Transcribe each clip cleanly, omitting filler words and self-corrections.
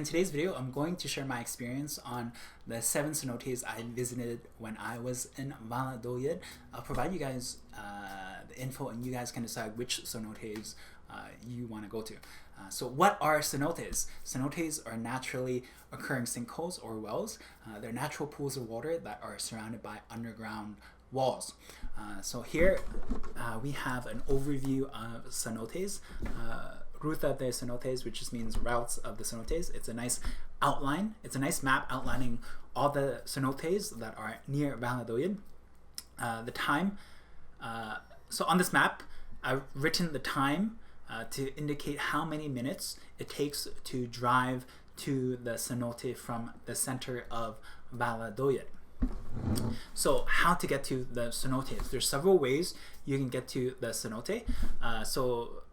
in today's video, I'm going to share my experience on the 7 cenotes I visited when I was in Valladolid. I'll provide you guys the info, and you guys can decide which cenotes you want to go to. So what are cenotes? Cenotes are naturally occurring sinkholes or wells. They're natural pools of water that are surrounded by underground walls. So here we have an overview of cenotes. Ruta de cenotes, which just means routes of the cenotes. It's a nice outline. It's a nice map outlining all the cenotes that are near Valladolid. The time. So on this map, I've written the time to indicate how many minutes it takes to drive to the cenote from the center of Valladolid. So how to get to the cenotes? There's several ways you can get to the cenote. So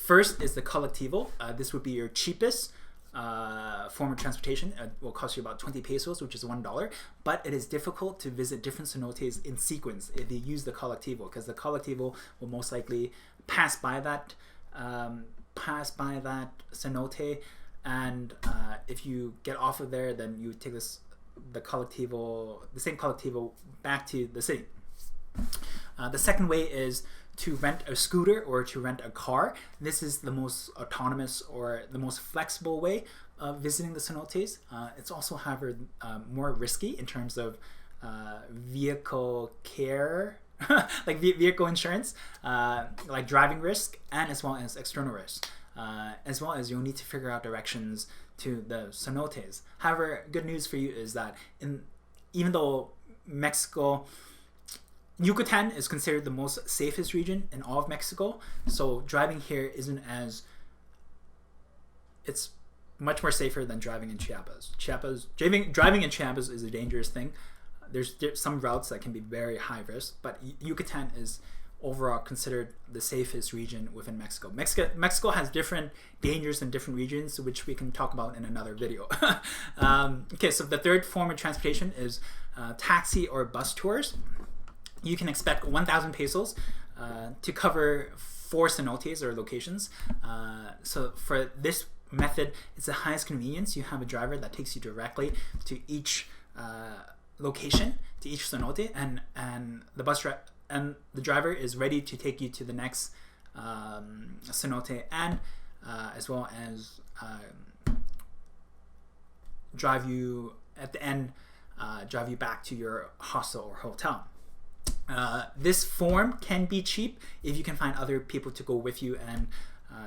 first is the colectivo. This would be your cheapest form of transportation. It will cost you about 20 pesos, which is $1. But it is difficult to visit different cenotes in sequence if you use the colectivo, because the colectivo will most likely pass by that cenote, and if you get off of there, then you take the same colectivo back to the city. The second way is to rent a scooter or to rent a car. This is the most autonomous or the most flexible way of visiting the cenotes. It's also, however, more risky in terms of vehicle care, like vehicle insurance, like driving risk, and as well as external risk. As well as you'll need to figure out directions to the cenotes. However, good news for you is that even though Mexico, Yucatan is considered the most safest region in all of Mexico, so driving here it's much more safer than driving in Chiapas. Driving in Chiapas is a dangerous thing. There's some routes that can be very high risk, but Yucatan is overall considered the safest region within Mexico. Mexico has different dangers in different regions, which we can talk about in another video. Okay, so the third form of transportation is taxi or bus tours. You can expect 1,000 pesos to cover 4 cenotes or locations. So for this method, it's the highest convenience. You have a driver that takes you directly to each location, to each cenote, and the driver is ready to take you to the next cenote, and as well as drive you at the end, drive you back to your hostel or hotel. This form can be cheap if you can find other people to go with you and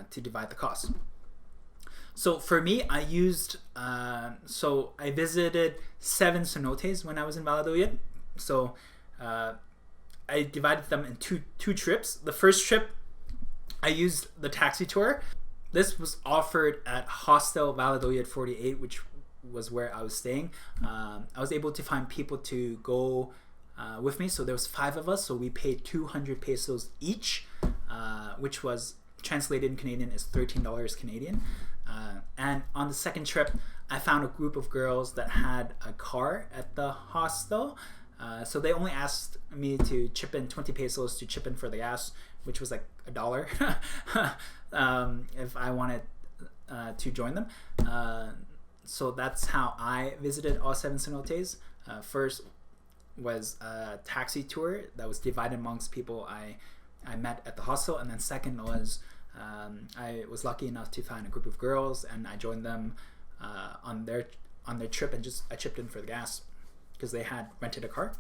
to divide the cost. So for me, I visited 7 cenotes when I was in Valladolid. So I divided them in two trips. The first trip, I used the taxi tour. This was offered at Hostel Valladolid 48, which was where I was staying. I was able to find people to go with me, so there was 5 of us, so we paid 200 pesos each, which was translated in Canadian as $13 Canadian. And on the second trip, I found a group of girls that had a car at the hostel. So they only asked me to chip in 20 pesos to chip in for the gas, which was like $1 if I wanted to join them. So that's how I visited all 7 cenotes. First was a taxi tour that was divided amongst people I met at the hostel, and then second was I was lucky enough to find a group of girls, and I joined them on their trip, and I chipped in for the gas because they had rented a car.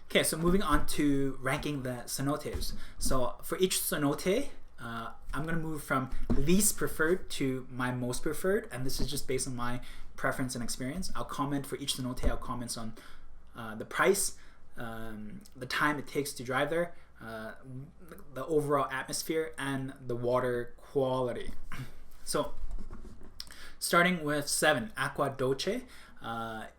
Okay, so moving on to ranking the cenotes. So for each cenote, I'm going to move from least preferred to my most preferred, and this is just based on my preference and experience. I'll comment for each cenote. I'll comment on the price, the time it takes to drive there, the overall atmosphere, and the water quality. So starting with 7, Agua Dulce.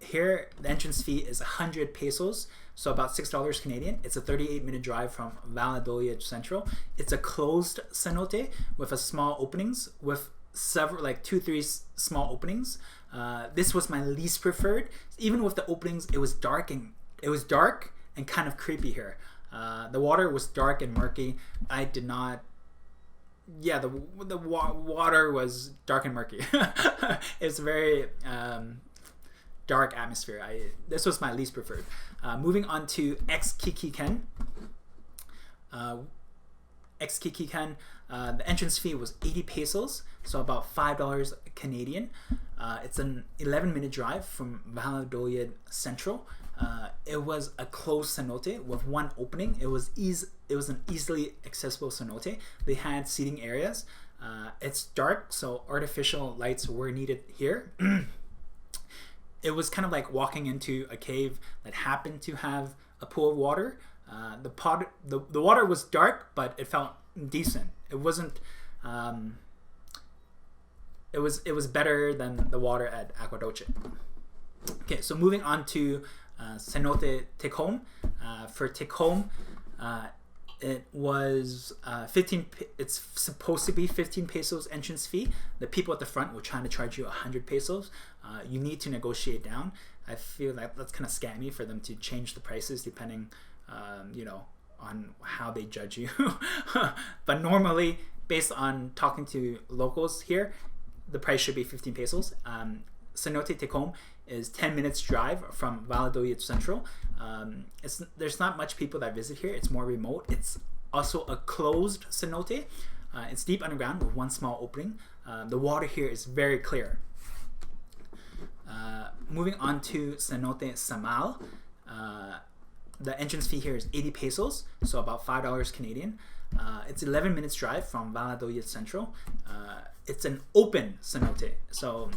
Here the entrance fee is 100 pesos, so about $6 Canadian. It's a 38-minute drive from Valladolid Central. It's a closed cenote with small openings, with several, like 2-3 small openings. This was my least preferred. Even with the openings, it was dark and kind of creepy here. The water was dark and murky. I did not yeah, the water was dark and murky. It's very dark atmosphere. This was my least preferred. Moving on to Xkeken. Xkeken, the entrance fee was 80 pesos, so about $5 Canadian. It's an 11-minute drive from Valladolid Central. It was a closed cenote with one opening. It was an easily accessible cenote. They had seating areas. It's dark, so artificial lights were needed here. It was kind of like walking into a cave that happened to have a pool of water. The water was dark, but it felt decent. It wasn't. It was better than the water at Agua Dulce. Okay, so moving on to Cenote Tekom. For Tekom, it was 15. It's supposed to be 15 pesos entrance fee. The people at the front were trying to charge you 100 pesos. You need to negotiate down. I feel like that's kind of scammy for them to change the prices depending, on how they judge you. But normally, based on talking to locals here, the price should be 15 pesos. Cenote Tekom is 10 minutes drive from Valladolid Central. There's not much people that visit here. It's more remote. It's also a closed cenote. It's deep underground with one small opening. The water here is very clear. Moving on to Cenote Saamal. The entrance fee here is 80 pesos, so about $5 Canadian. It's 11 minutes drive from Valladolid Central. It's an open cenote, so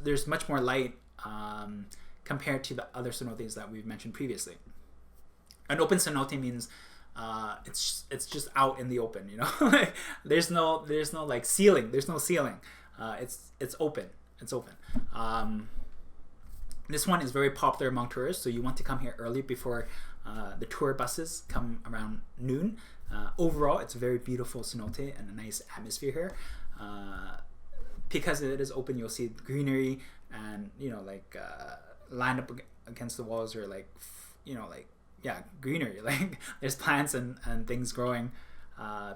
there's much more light compared to the other cenotes that we've mentioned previously. An open cenote means it's just out in the open, there's no like ceiling. There's no ceiling. It's open. It's open. This one is very popular among tourists, so you want to come here early before the tour buses come around noon. Overall, it's a very beautiful cenote and a nice atmosphere here. Because it is open, you'll see greenery and lined up against the walls are greenery. Like there's plants and things growing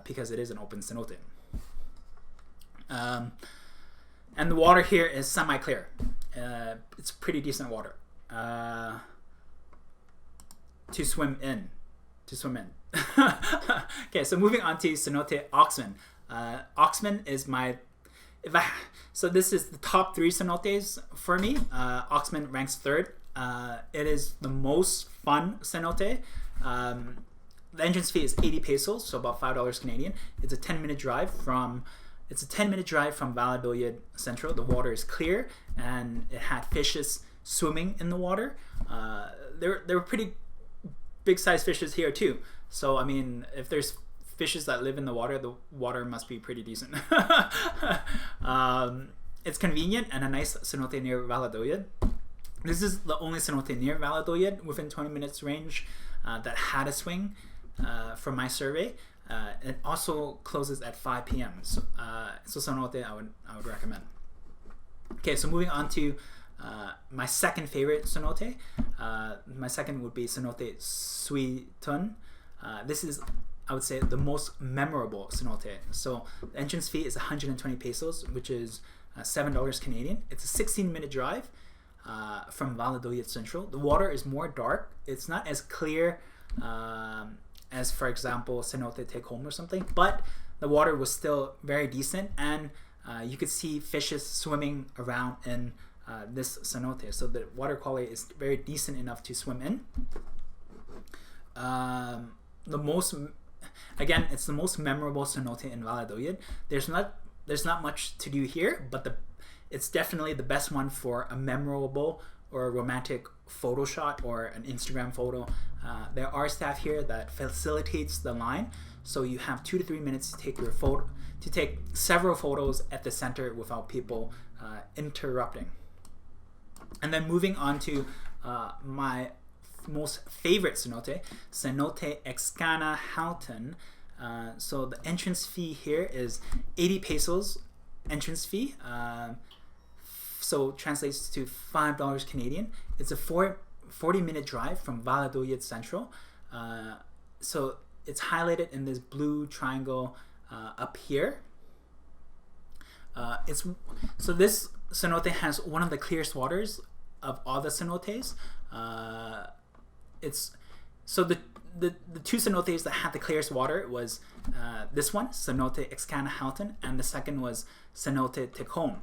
because it is an open cenote. And the water here is semi-clear. It's pretty decent water to swim in. Okay, so moving on to Cenote Oxman. Oxman is so this is the top 3 cenotes for me. Oxman ranks 3rd. It is the most fun cenote. The entrance fee is 80 pesos, so about $5 Canadian. It's a 10-minute drive from Valladolid Central. The water is clear, and it had fishes swimming in the water. There were pretty big-sized fishes here too. So I mean, if there's fishes that live in the water must be pretty decent. It's convenient and a nice cenote near Valladolid. This is the only cenote near Valladolid within 20 minutes range that had a swing from my survey. It also closes at 5 p.m. So cenote I would recommend. Okay, so moving on to my second favorite cenote. My second would be Cenote Suytun. This is, I would say, the most memorable cenote. So the entrance fee is 120 pesos, which is $7 Canadian. It's a 16-minute drive from Valladolid Central. The water is more dark. It's not as clear as, for example, Cenote Tekom or something, but the water was still very decent, and you could see fishes swimming around in this cenote. So the water quality is very decent enough to swim in. It's the most memorable cenote in Valladolid. There's not much to do here, but it's definitely the best one for a memorable or a romantic photo shot or an Instagram photo. There are staff here that facilitates the line, so you have 2 to 3 minutes to take several photos at the center without people interrupting. And then moving on to my most favorite cenote, Cenote Xacanahaltun. So the entrance fee here is 80 pesos entrance fee. So translates to $5 Canadian. It's a 40-minute drive from Valladolid Central. So it's highlighted in this blue triangle up here. So this cenote has one of the clearest waters of all the cenotes. So the two cenotes that had the clearest water was this one, Cenote Xacanahaltun, and the second was Cenote Tekom.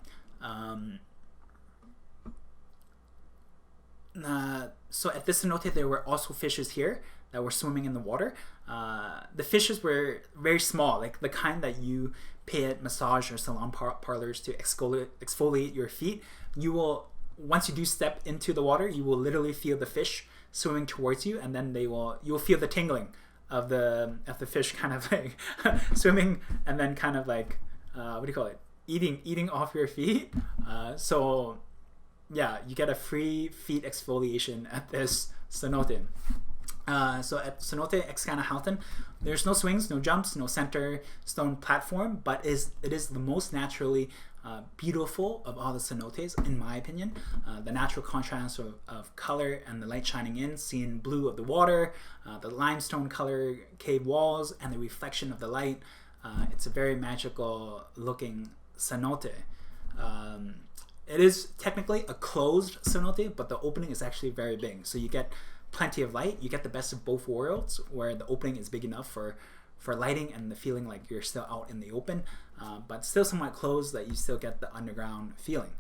So at this cenote there were also fishes here that were swimming in the water. The fishes were very small, like the kind that you pay at massage or salon parlors to exfoliate your feet. You will, once you do step into the water, you will literally feel the fish swimming towards you, and then you will feel the tingling of the fish kind of like swimming, and then kind of like what do you call it, eating off your feet. So yeah, you get a free feet exfoliation at this cenote. So at Cenote Xcanahaltun, there's no swings, no jumps, no center stone platform, but it is the most naturally beautiful of all the cenotes, in my opinion. The natural contrast of color and the light shining in, seeing blue of the water, the limestone color cave walls, and the reflection of the light. It's a very magical looking cenote. It is technically a closed cenote, but the opening is actually very big. So you get plenty of light. You get the best of both worlds, where the opening is big enough for lighting and the feeling like you're still out in the open, but still somewhat closed that you still get the underground feeling.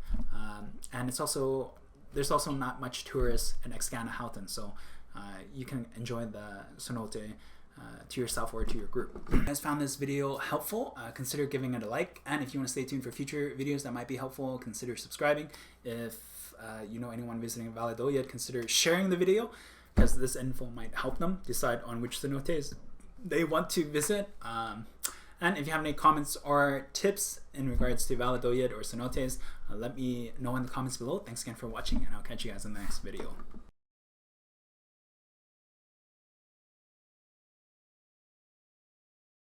And there's also not much tourists in Xcanahaltun, so you can enjoy the cenote to yourself or to your group. If you guys found this video helpful, consider giving it a like, and if you want to stay tuned for future videos that might be helpful, consider subscribing. If you know anyone visiting Valladolid, consider sharing the video, because this info might help them decide on which cenotes they want to visit. And if you have any comments or tips in regards to Valladolid or cenotes, let me know in the comments below. Thanks again for watching, and I'll catch you guys in the next video.